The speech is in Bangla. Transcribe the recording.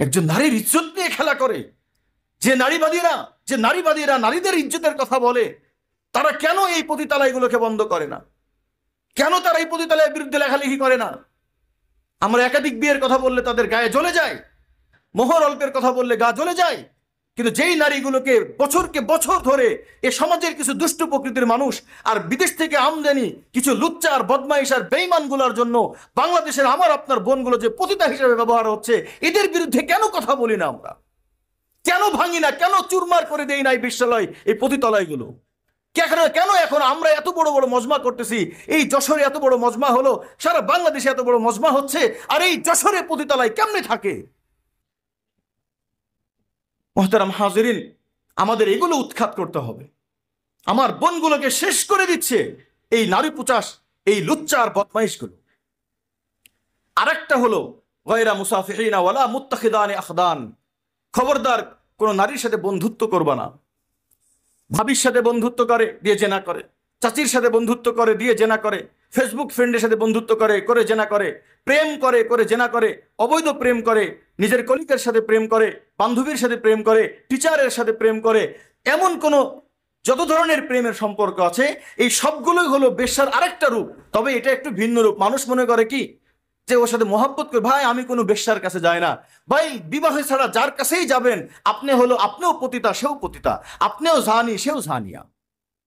একজন নারীর ইজ্জত নিয়ে খেলা করে। যে নারীবাদীরা নারীদের ইজ্জতের কথা বলে, তারা কেন এই পতিতালয়গুলোকে বন্ধ করে না? কেন তারা এই পতিতালয়ের বিরুদ্ধে লেখালেখি করে না? আমরা একাধিক বিয়ের কথা বললে তাদের গায়ে জ্বলে যায়, মোহর অল্পের কথা বললে গা জ্বলে যায়। কিন্তু যেই নারীগুলোকে বছরকে বছর ধরে এ সমাজের কিছু দুষ্ট প্রকৃতির মানুষ আর বিদেশ থেকে আমদানি কিছু লুচ্চা আর বদমাইশ আর বেঈমানগুলোর জন্য বাংলাদেশের আমার আপনার বোনগুলো যে পতিতা হিসেবে ব্যবহার হচ্ছে, এদের বিরুদ্ধে কেন কথা বলি না আমরা? কেন ভাঙি না? কেন চুরমার করে দেই না এই বিশ্বলয়, এই পতিতালয়গুলো? কেন এখন আমরা এত বড় বড় মজমা করতেছি? এই যশোরে এত বড় মজমা হলো, সারা বাংলাদেশে এত বড় মজমা হচ্ছে, আর এই যশোরে পতিতালয় কেমনে থাকে? মোহতারাম হাজিরিন, আমাদের এগুলো উৎখাত করতে হবে। আমার বোনগুলোকে শেষ করে দিচ্ছে এই নারী পুচাস, এই লুচ্চা আর বদমাইশগুলো। আরেকটা হলো গয়রা মুসাফিহিনা ওয়ালা মুত্তাখিদানি আখদান। খবরদার, কোন নারীর সাথে বন্ধুত্ব করবা না। ভাবির সাথে বন্ধুত্ব করে দিয়ে জেনা করে, চাচির সাথে বন্ধুত্ব করে দিয়ে জেনা করে, ফেসবুক ফ্রেন্ডের সাথে বন্ধুত্ব করে জেনা করে, প্রেম করে জেনা করে, অবৈধ প্রেম করে, নিজের কলিগের সাথে প্রেম করে, বান্ধবীর সাথে প্রেম করে, টিচারের সাথে প্রেম করে, এমন কোন যত ধরনের প্রেমের সম্পর্ক আছে এই সবগুলোই হলো বেশ্যার আরেকটা রূপ। তবে এটা একটু ভিন্ন রূপ। মানুষ মনে করে কি যে ওর সাথে মহাব্বত করে, ভাই আমি কোনো বেশ্যার কাছে যাই না। ভাই বিবাহ ছাড়া যার কাছেই যাবেন আপনিও পতিতা সেও পতিতা, আপনিও জানি সেও জানিয়া।